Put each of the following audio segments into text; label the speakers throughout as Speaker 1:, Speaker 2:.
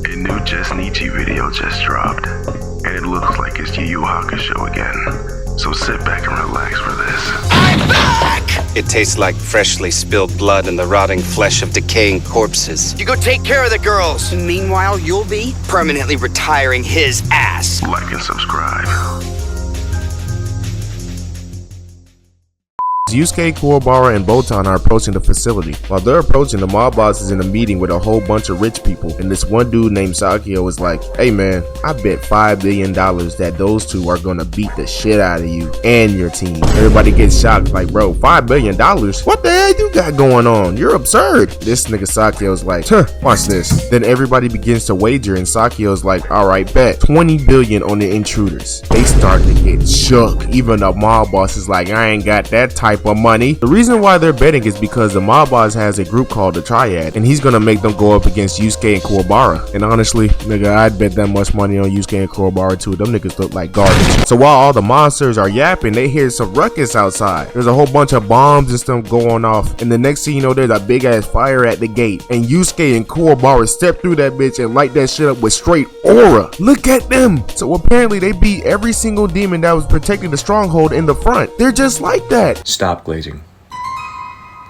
Speaker 1: A new Just Nietzsche video just dropped, and it looks like it's YuYu Hakusho again. So sit back and relax for this.
Speaker 2: I'm back! It tastes like freshly spilled blood and the rotting flesh of decaying corpses. You go take care of the girls. Meanwhile, you'll be permanently retiring his ass.
Speaker 1: Like and subscribe.
Speaker 3: Yusuke, Kuwabara, and Botan are approaching the facility. While they're approaching, the mob boss is in a meeting with a whole bunch of rich people, and this one dude named Sakio is like, hey man, I bet $5 billion that those two are gonna beat the shit out of you and your team. Everybody gets shocked like, bro, $5 billion? What the hell you got going on? You're absurd. This nigga Sakio's like, watch this. Then everybody begins to wager, and Sakio's like, alright, bet 20 billion on the intruders. They start to get shook. Even the mob boss is like, I ain't got that type of money. The reason why they're betting is because the mob boss has a group called the Triad, and he's gonna make them go up against Yusuke and Kuwabara. And honestly, nigga, I'd bet that much money on Yusuke and Kuwabara too. Them niggas look like garbage. So while all the monsters are yapping, they hear some ruckus outside. There's a whole bunch of bombs and stuff going off, and the next thing you know, there's a big ass fire at the gate, and Yusuke and Kuwabara step through that bitch and light that shit up with straight aura. Look at them. So apparently they beat every single demon that was protecting the stronghold in the front. They're just like that.
Speaker 4: Stop glazing.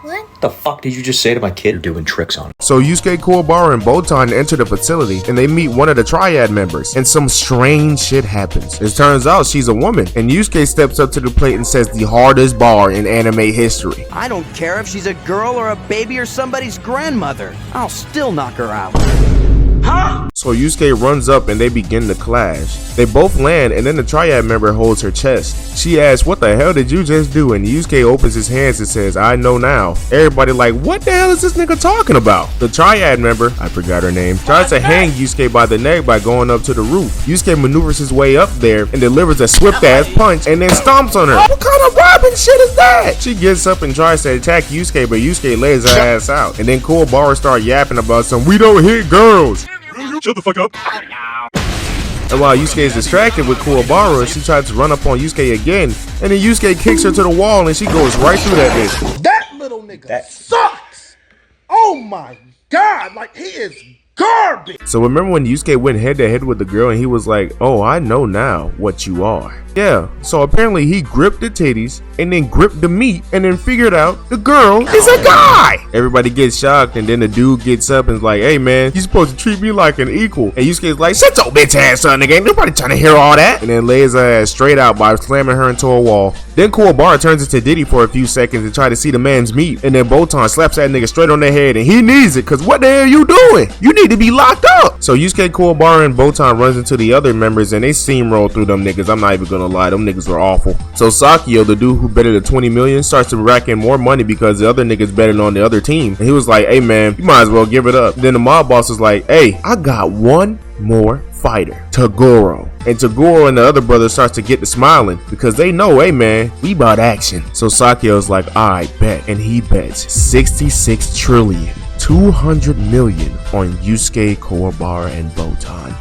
Speaker 5: What?
Speaker 4: The fuck did you just say to my kid? You're doing tricks on him.
Speaker 3: So Yusuke, Kuwabara, and Botan enter the facility, and they meet one of the Triad members, and some strange shit happens. It turns out she's a woman, and Yusuke steps up to the plate and says the hardest bar in anime history.
Speaker 6: I don't care if she's a girl or a baby or somebody's grandmother. I'll still knock her out.
Speaker 3: So Yusuke runs up and they begin to clash. They both land, and then the Triad member holds her chest. She asks, what the hell did you just do? And Yusuke opens his hands and says, I know now. Everybody like, what the hell is this nigga talking about? The Triad member, I forgot her name, tries to hang Yusuke by the neck by going up to the roof. Yusuke maneuvers his way up there and delivers a swift ass punch and then stomps on her. What kind of robbing shit is that? She gets up and tries to attack Yusuke, but Yusuke lays her ass out. And then Kuwabara start yapping about some, we don't hit girls.
Speaker 1: Shut the fuck up.
Speaker 3: And while Yusuke is distracted with Kuwabara, she tries to run up on Yusuke again, and then Yusuke kicks her to the wall and she goes right through that bitch.
Speaker 7: That little nigga sucks. Oh my god, like he is garbage.
Speaker 3: So remember when Yusuke went head to head with the girl and he was like, oh, I know now what you are. Yeah, so apparently he gripped the titties and then gripped the meat and then figured out the girl is a guy. Everybody gets shocked, and then the dude gets up and is like, hey man, you supposed to treat me like an equal. And Yusuke's like, shut your bitch ass up, nigga. Ain't nobody trying to hear all that. And then lays her ass straight out by slamming her into a wall. Then Kuwabara turns into Diddy for a few seconds and try to see the man's meat. And then Botan slaps that nigga straight on the head, and he needs it, cause what the hell you doing? You need to be locked up. So Yusuke, Kuwabara, and Botan runs into the other members and they steamroll through them niggas. I'm not even gonna lie, them niggas were awful. So Sakio, the dude who betted the 20 million, starts to rack in more money because the other niggas betted on the other team. And he was like, hey man, you might as well give it up. Then the mob boss was like, hey, I got one more fighter, Toguro. And Toguro and the other brother starts to get to smiling because they know, hey man, we bought action. So Sakio's like, I bet, and he bets 66 trillion 200 million on Yusuke, Kuwabara, and Botan.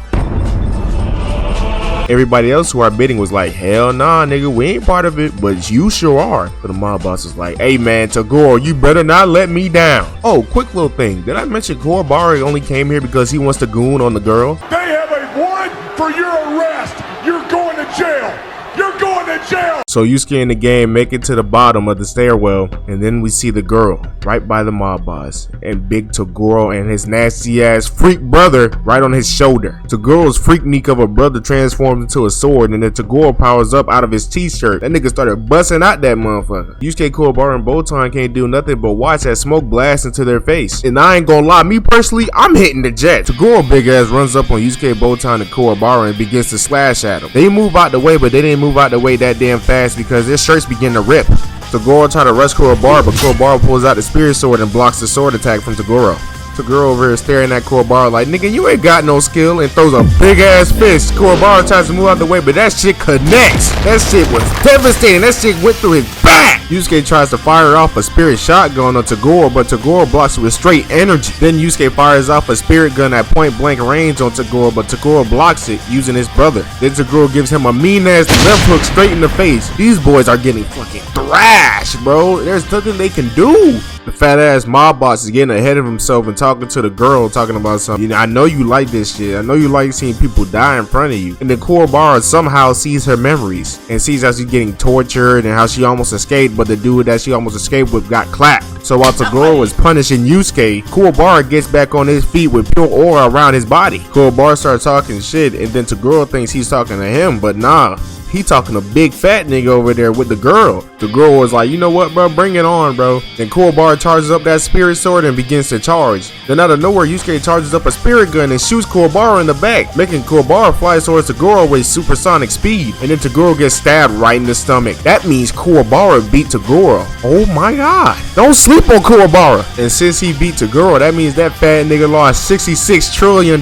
Speaker 3: Everybody else who are bidding was like, hell nah, nigga, we ain't part of it, but you sure are. But the mob boss is like, hey man, Toguro, you better not let me down. Oh, quick little thing. Did I mention Kuwabara only came here because he wants to goon on the girl?
Speaker 8: They have a warrant for your arrest. You're going to jail. You're going to jail.
Speaker 3: So Yusuke and the gang make it to the bottom of the stairwell, and then we see the girl right by the mob boss, and big Toguro and his nasty ass freak brother right on his shoulder. Toguro's freaknik of a brother transforms into a sword, and then Toguro powers up out of his t-shirt. That nigga started busting out that motherfucker. Yusuke, Kuwabara, and Botan can't do nothing but watch that smoke blast into their face. And I ain't gonna lie, me personally, I'm hitting the jet. Toguro big ass runs up on Yusuke, Botan, and Kuwabara and begins to slash at them. They move out the way, but they didn't move out the way that damn fast because their shirts begin to rip. Toguro try to rush Kuwabara, but Kuwabara pulls out the spirit sword and blocks the sword attack from Toguro. Toguro over here staring at Kuwabara like, nigga, you ain't got no skill, and throws a big ass fist. Kuwabara tries to move out the way, but that shit connects. That shit was devastating. That shit went through his back. Yusuke tries to fire off a spirit shotgun on Toguro, but Toguro blocks it with straight energy. Then Yusuke fires off a spirit gun at point blank range on Toguro, but Toguro blocks it using his brother. Then Toguro gives him a mean ass left hook straight in the face. These boys are getting fucking thrashed, bro. There's nothing they can do. The fat ass mob boss is getting ahead of himself and talking to the girl, talking about something. You know, I know you like this shit. I know you like seeing people die in front of you. And then Kuwabara somehow sees her memories and sees how she's getting tortured and how she almost escaped, but the dude that she almost escaped with got clapped. So while Toguro was punishing Yusuke, Kuwabara gets back on his feet with pure aura around his body. Kuwabara starts talking shit, and then Toguro thinks he's talking to him, but nah. He talking to big fat nigga over there with the girl. The girl was like, you know what, bro? Bring it on, bro. Then Kuwabara charges up that spirit sword and begins to charge. Then out of nowhere, Yusuke charges up a spirit gun and shoots Kuwabara in the back, making Kuwabara fly towards Toguro with supersonic speed. And then Toguro gets stabbed right in the stomach. That means Kuwabara beat Toguro. Oh my god. Don't sleep on Kuwabara. And since he beat Toguro, that means that fat nigga lost $66 trillion.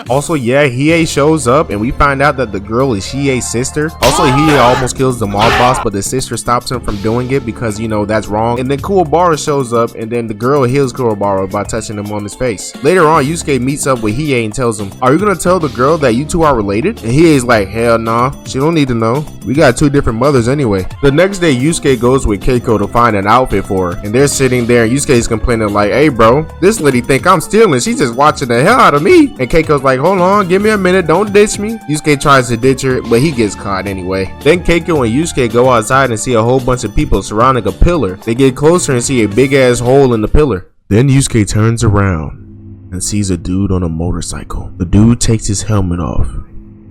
Speaker 3: Also, yeah, Hiei shows up and we find out that the girl is Hiei's sister. Also, Hiei almost kills the mob boss, but the sister stops him from doing it because, you know, that's wrong. And then Kuwabara shows up and then the girl heals Kuwabara by touching him on his face. Later on, Yusuke meets up with Hiei and tells him, are you gonna tell the girl that you two are related? And Hiei's like, hell nah, she don't need to know. We got two different mothers anyway. The next day, Yusuke goes with Keiko to find an outfit for her. And they're sitting there and Yusuke's complaining like, hey bro, this lady think I'm stealing. She's just watching the hell out of me. And Keiko's like, hold on, give me a minute, don't ditch me. Yusuke tries to ditch her, but he gets caught anyway. Then Keiko and Yusuke go outside and see a whole bunch of people surrounding a pillar. They get closer and see a big ass hole in the pillar. Then Yusuke turns around and sees a dude on a motorcycle. The dude takes his helmet off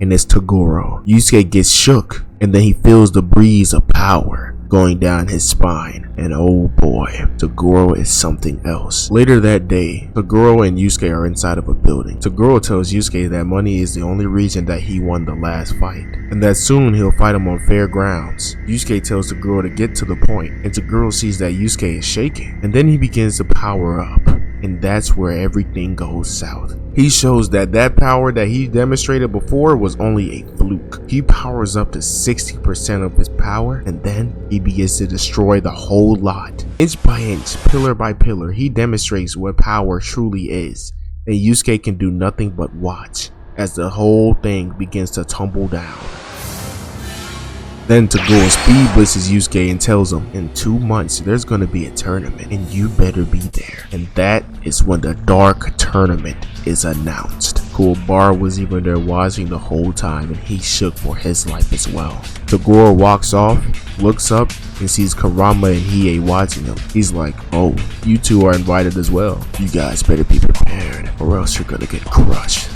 Speaker 3: and it's Toguro. Yusuke gets shook and then he feels the breeze of power going down his spine, and oh boy, Toguro is something else. Later that day, Toguro and Yusuke are inside of a building. Toguro tells Yusuke that money is the only reason that he won the last fight, and that soon he'll fight him on fair grounds. Yusuke tells Toguro to get to the point, and Toguro sees that Yusuke is shaking, and then he begins to power up, and that's where everything goes south. He shows that power that he demonstrated before was only a fluke. He powers up to 60% of his power, and then he begins to destroy the whole lot. Inch by inch, pillar by pillar, he demonstrates what power truly is, and Yusuke can do nothing but watch as the whole thing begins to tumble down. Then Toguro speed blitzes Yusuke and tells him, in 2 months there's gonna be a tournament and you better be there. And that is when the Dark Tournament is announced. Kuwabara was even there watching the whole time and he shook for his life as well. Toguro walks off, looks up, and sees Kurama and Hiei watching him. He's like, oh, you two are invited as well. You guys better be prepared or else you're gonna get crushed.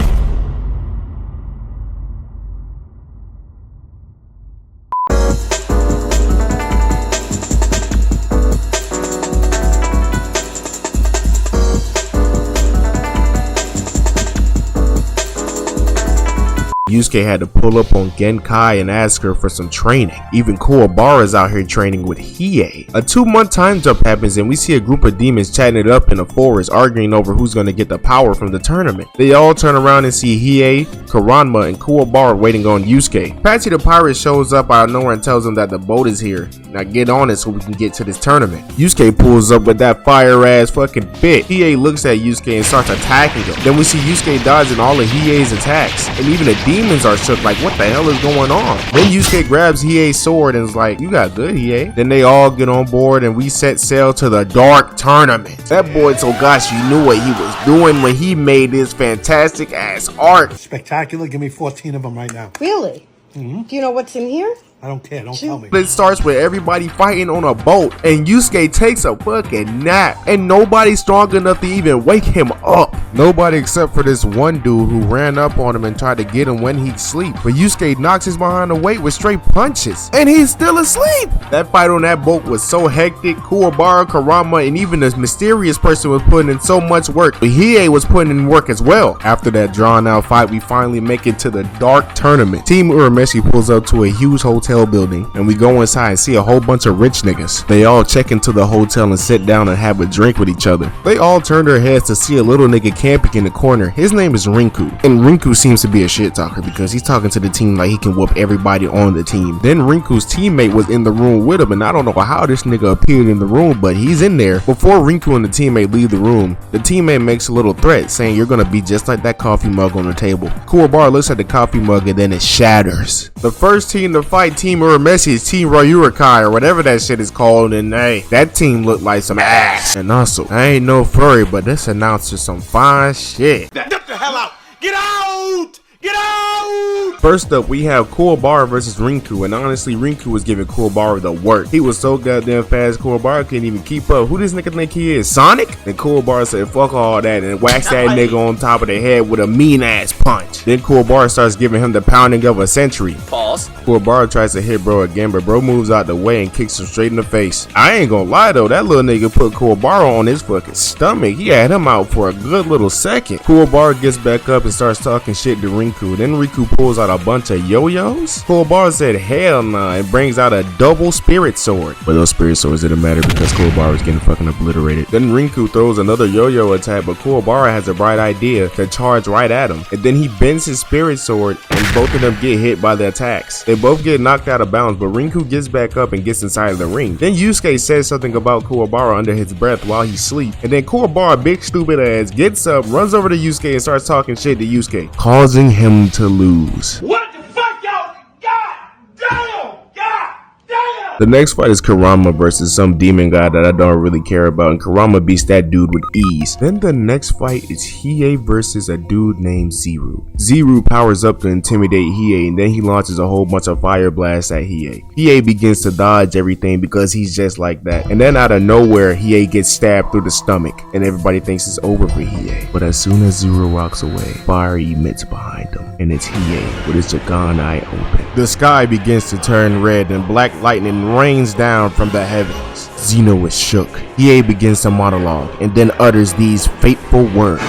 Speaker 3: Yusuke had to pull up on Genkai and ask her for some training. Even Kuwabara is out here training with Hiei. A 2-month time jump happens and we see a group of demons chatting it up in a forest, arguing over who's going to get the power from the tournament. They all turn around and see Hiei, Kurama, and Kuwabara waiting on Yusuke. Patchy the pirate shows up out of nowhere and tells him that the boat is here. Now get on it so we can get to this tournament. Yusuke pulls up with that fire ass fucking fit. Hiei looks at Yusuke and starts attacking him. Then we see Yusuke dodging all of Hiei's attacks, and even the demons are shook like, what the hell is going on? Then Yusuke grabs Hiei's sword and is like, you got good, Hiei. Then they all get on board and we set sail to the Dark Tournament. That boy Togashi knew what he was doing when he made this fantastic ass art.
Speaker 7: Spectacular. Give me 14 of them right now.
Speaker 5: Really? Do you know what's in here?
Speaker 7: I don't care. Don't tell me.
Speaker 3: It starts with everybody fighting on a boat and Yusuke takes a fucking nap and nobody's strong enough to even wake him up. Nobody except for this one dude who ran up on him and tried to get him when he'd sleep. But Yusuke knocks his behind the weight with straight punches and he's still asleep. That fight on that boat was so hectic. Kuwabara, Kurama, and even this mysterious person was putting in so much work. But Hiei was putting in work as well. After that drawn out fight, we finally make it to the Dark Tournament. Team Urameshi pulls up to a huge hotel hotel building, and we go inside and see a whole bunch of rich niggas. They all check into the hotel and sit down and have a drink with each other. They all turn their heads to see a little nigga camping in the corner. His name is Rinku, and Rinku seems to be a shit talker because he's talking to the team like he can whoop everybody on the team. Then Rinku's teammate was in the room with him, and I don't know how this nigga appeared in the room, but he's in there. Before Rinku and the teammate leave the room, the teammate makes a little threat saying you're gonna be just like that coffee mug on the table. Kuwabara looks at the coffee mug and then it shatters. The first team to fight Team Urameshi is Team Ryurukai or whatever that shit is called, and hey, that team looked like some ass. And also, I ain't no furry, but this announcer's some fine shit.
Speaker 8: Get the hell out! Get out! Get out!
Speaker 3: First up, we have Kuwabara versus Rinku, and honestly, Rinku was giving Kuwabara the work. He was so goddamn fast, Kuwabara couldn't even keep up. Who this nigga think he is, Sonic? And Kuwabara said, fuck all that, and whacks that nigga on top of the head with a mean-ass punch. Then Kuwabara starts giving him the pounding of a century.
Speaker 6: Pause.
Speaker 3: Kuwabara tries to hit bro again, but bro moves out the way and kicks him straight in the face. I ain't gonna lie though, that little nigga put Kuwabara on his fucking stomach. He had him out for a good little second. Kuwabara gets back up and starts talking shit to Rinku. Then Rinku pulls out a bunch of yo-yos. Kuwabara said hell nah and brings out a double spirit sword. But those spirit swords didn't matter because Kuwabara was getting fucking obliterated. Then Rinku throws another yo-yo attack, but Kuwabara has a bright idea to charge right at him. And then he bends his spirit sword and both of them get hit by the attacks. They both get knocked out of bounds, but Rinku gets back up and gets inside of the ring. Then Yusuke says something about Kuwabara under his breath while he sleeps. And then Kuwabara, big stupid ass, gets up, runs over to Yusuke and starts talking shit to Yusuke, causing him to lose.
Speaker 8: What the fuck, y'all? God damn! God damn!
Speaker 3: The next fight is Kurama versus some demon guy that I don't really care about, and Kurama beats that dude with ease. Then the next fight is Hiei versus a dude named Zero. Zero powers up to intimidate Hiei, and then he launches a whole bunch of fire blasts at Hiei. Hiei begins to dodge everything because he's just like that. And then out of nowhere, Hiei gets stabbed through the stomach, and everybody thinks it's over for Hiei. But as soon as Zero walks away, fire emits behind him, and it's Hiei with his Jagan eye open. The sky begins to turn red, and black lightning rains down from the heavens. Zeno is shook. Hiei begins to monologue and then utters these fateful words.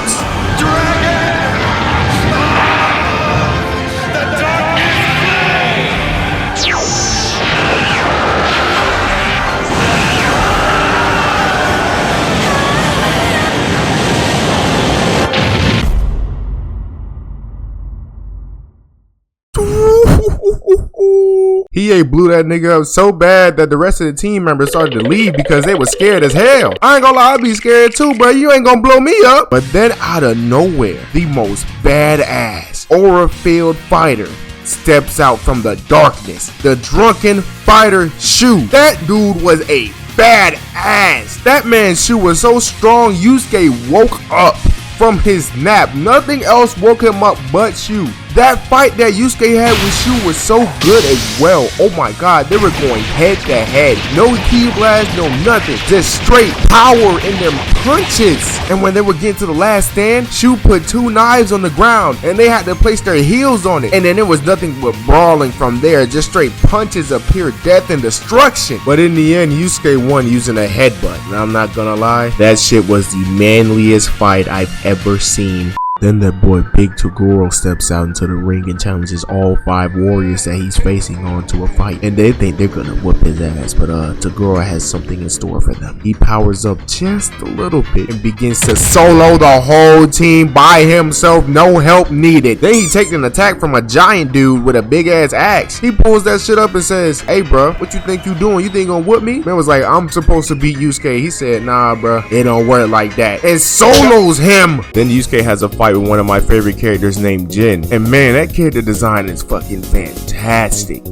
Speaker 3: Hiei blew that nigga up so bad that the rest of the team members started to leave because they were scared as hell. I ain't gonna lie, I'd be scared too, bro. You ain't gonna blow me up. But then out of nowhere, the most badass aura-filled fighter steps out from the darkness. The drunken fighter Shu. That dude was a badass. That man's Shu was so strong, Yusuke woke up from his nap. Nothing else woke him up but Shu. That fight that Yusuke had with Shu was so good as well. Oh my god, they were going head to head. No ki blast, no nothing. Just straight power in them punches. And when they were getting to the last stand, Shu put 2 knives on the ground and they had to place their heels on it. And then it was nothing but brawling from there. Just straight punches of pure death and destruction. But in the end, Yusuke won using a headbutt. And I'm not gonna lie, that shit was the manliest fight I've ever seen. Then that boy Big Toguro steps out into the ring and challenges all 5 warriors that he's facing on to a fight. And they think they're gonna whoop his ass, but Toguro has something in store for them. He powers up just a little bit and begins to solo the whole team by himself, no help needed. Then he takes an attack from a giant dude with a big ass axe. He pulls that shit up and says, hey bro, what you think you doing? You think you gonna whoop me? Man was like, I'm supposed to beat Yusuke. He said, nah bro, it don't work like that. And solos him. Then Yusuke has a fight with one of my favorite characters named Jin, and man, that character design is fucking fantastic.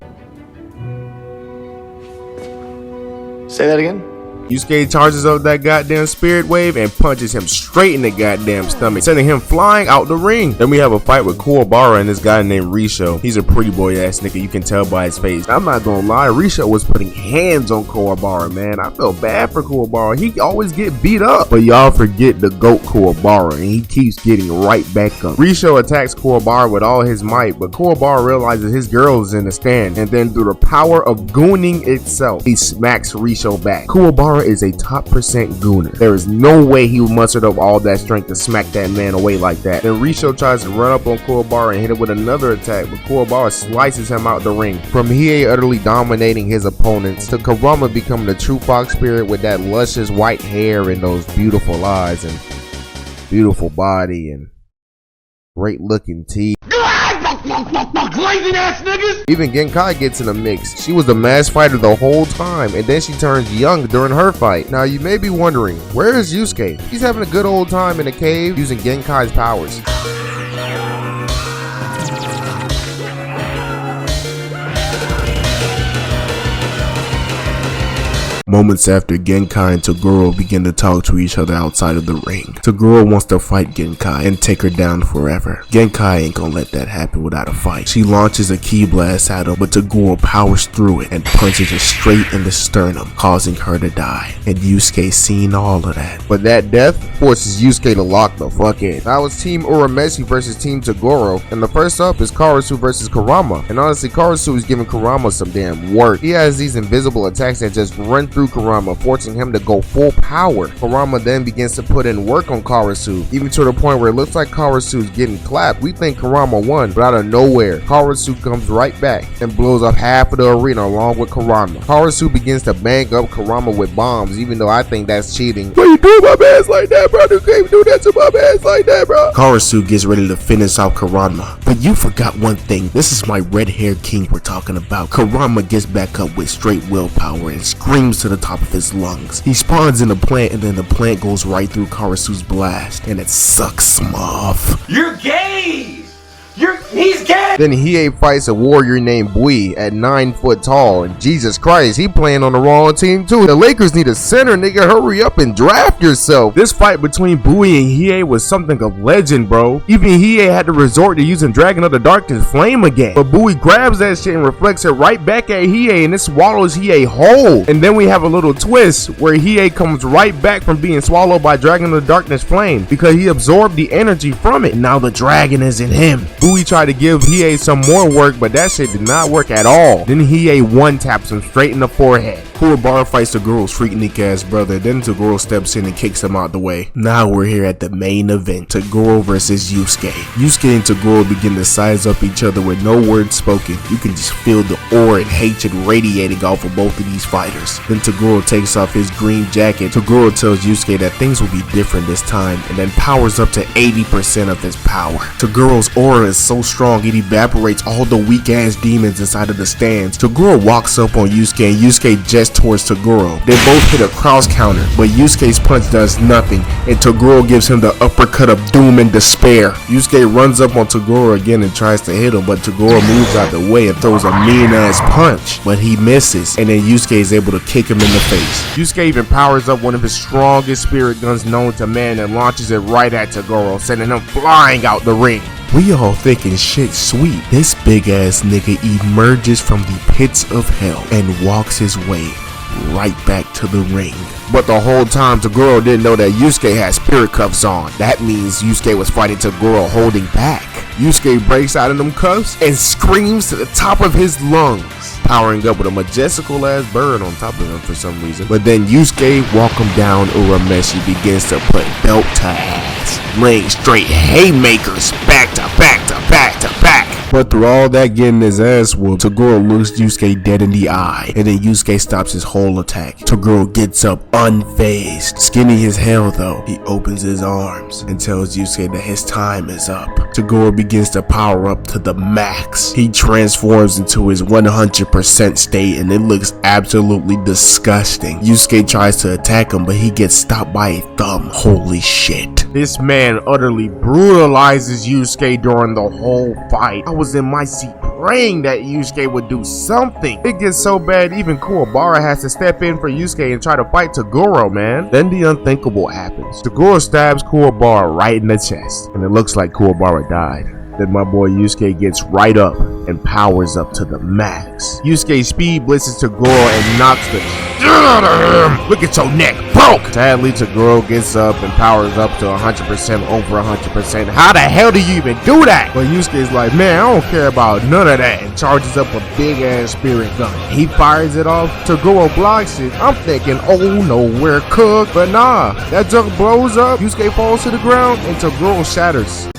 Speaker 4: Say that again?
Speaker 3: Yusuke charges up that goddamn spirit wave and punches him straight in the goddamn stomach, sending him flying out the ring. Then we have a fight with Kuwabara and this guy named Risho. He's a pretty boy ass nigga, you can tell by his face. I'm not gonna lie, Risho was putting hands on Kuwabara, man. I felt bad for Kuwabara. He always get beat up. But y'all forget the GOAT Kuwabara, and he keeps getting right back up. Risho attacks Kuwabara with all his might, but Kuwabara realizes his girl is in the stand, and then through the power of gooning itself, he smacks Risho back. Kuwabara Kuwabara is a top percent gooner. There is no way he mustered up all that strength to smack that man away like that. Then Risho tries to run up on Kuwabara and hit him with another attack, but Kuwabara slices him out the ring. From Hiei utterly dominating his opponents to Kurama becoming the true fox spirit with that luscious white hair and those beautiful eyes and beautiful body and great looking teeth.
Speaker 8: Lazy ass niggas!
Speaker 3: Even Genkai gets in the mix. She was the masked fighter the whole time, and then she turns young during her fight. Now you may be wondering, where is Yusuke? He's having a good old time in a cave using Genkai's powers. Moments after, Genkai and Toguro begin to talk to each other outside of the ring. Toguro wants to fight Genkai and take her down forever. Genkai ain't gonna let that happen without a fight. She launches a ki blast at him, but Toguro powers through it and punches her straight in the sternum, causing her to die. And Yusuke seen all of that. But that death forces Yusuke to lock the fuck in. Now it's Team Urameshi versus Team Toguro, and the first up is Karasu versus Kurama. And honestly, Karasu is giving Kurama some damn work. He has these invisible attacks that just run through Kurama, forcing him to go full power. Kurama then begins to put in work on Karasu, even to the point where it looks like Karasu is getting clapped. We think Kurama won, but out of nowhere, Karasu comes right back and blows up half of the arena along with Kurama. Karasu begins to bang up Kurama with bombs, even though I think that's cheating. Why you do my man's like that, bro? You can't do that to my man's like that, bro. Karasu gets ready to finish off Kurama, but you forgot one thing. This is my red-haired king we're talking about. Kurama gets back up with straight willpower and screams to the top of his lungs. He spawns in the plant, and then the plant goes right through Karasu's blast, and it sucks him off.
Speaker 9: You're gay! He's gay!
Speaker 3: Then Hiei fights a warrior named Bui at 9 foot tall, and Jesus Christ, he playing on the wrong team too. The Lakers need a center, nigga. Hurry up and draft yourself. This fight between Bui and Hiei was something of legend, bro. Even Hiei had to resort to using Dragon of the Darkness Flame again, but Bui grabs that shit and reflects it right back at Hiei, and it swallows Hiei whole. And then we have a little twist where Hiei comes right back from being swallowed by Dragon of the Darkness Flame because he absorbed the energy from it. Now the dragon is in him. Bui tried to give Hiei some more work, but that shit did not work at all. Then Hiei one taps him straight in the forehead. Kuwabara fights Toguro's freaknik ass brother, then Toguro steps in and kicks him out the way. Now we're here at the main event, Toguro versus Yusuke. Yusuke and Toguro begin to size up each other with no words spoken. You can just feel the aura and hatred radiating off of both of these fighters. Then Toguro takes off his green jacket. Toguro tells Yusuke that things will be different this time, and then powers up to 80% of his power. Toguro's aura is so strong it evaporates all the weak ass demons inside of the stands. Toguro walks up on Yusuke, and Yusuke jests towards Toguro. They both hit a cross counter, but Yusuke's punch does nothing, and Toguro gives him the uppercut of doom and despair. Yusuke runs up on Toguro again and tries to hit him, but Toguro moves out the way and throws a mean ass punch, but he misses, and then Yusuke is able to kick him in the face. Yusuke even powers up one of his strongest spirit guns known to man and launches it right at Toguro, sending him flying out the ring. We all thinking shit sweet. This big ass nigga emerges from the pits of hell and walks his way right back to the ring. But the whole time Toguro didn't know that Yusuke had spirit cuffs on. That means Yusuke was fighting Toguro holding back. Yusuke breaks out of them cuffs and screams to the top of his lungs, powering up with a majestical ass bird on top of him for some reason. But then Yusuke walk him down. Urameshi begins to put belt to ass, laying straight haymakers back to back to back to back. But through all that getting his ass whooped, Toguro looks Yusuke dead in the eye, and then Yusuke stops his whole attack. Toguro gets up unfazed. Skinny as hell though, he opens his arms and tells Yusuke that his time is up. Toguro begins to power up to the max. He transforms into his 100% state, and it looks absolutely disgusting. Yusuke tries to attack him, but he gets stopped by a thumb. Holy shit. This man utterly brutalizes Yusuke during the whole fight. I was in my seat praying that Yusuke would do something. It gets so bad even Kuwabara has to step in for Yusuke and try to fight Toguro, man. Then the unthinkable happens. Toguro stabs Kuwabara right in the chest, and it looks like Kuwabara died. Then my boy Yusuke gets right up and powers up to the max. Yusuke speed blitzes Toguro and knocks the shit out of him. Look at your neck, broke! Sadly, Toguro gets up and powers up to 100% over 100%. How the hell do you even do that? But Yusuke's like, man, I don't care about none of that, and charges up a big ass spirit gun. He fires it off, Toguro blocks it. I'm thinking, oh no, we're cooked. But nah, that junk blows up, Yusuke falls to the ground, and Toguro shatters.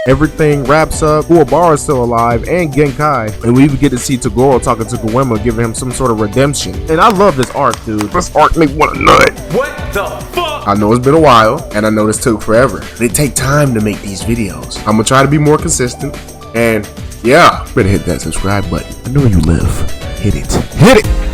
Speaker 3: Everything wraps up. Kuwabara is still alive, and Genkai, and we even get to see Toguro talking to Goemon, giving him some sort of redemption. And I love this arc, dude. This arc make one a nut.
Speaker 9: What the fuck?
Speaker 3: I know it's been a while, and I know this took forever. They take time to make these videos. I'm gonna try to be more consistent, and yeah, better hit that subscribe button. I know you live. Hit it. Hit it!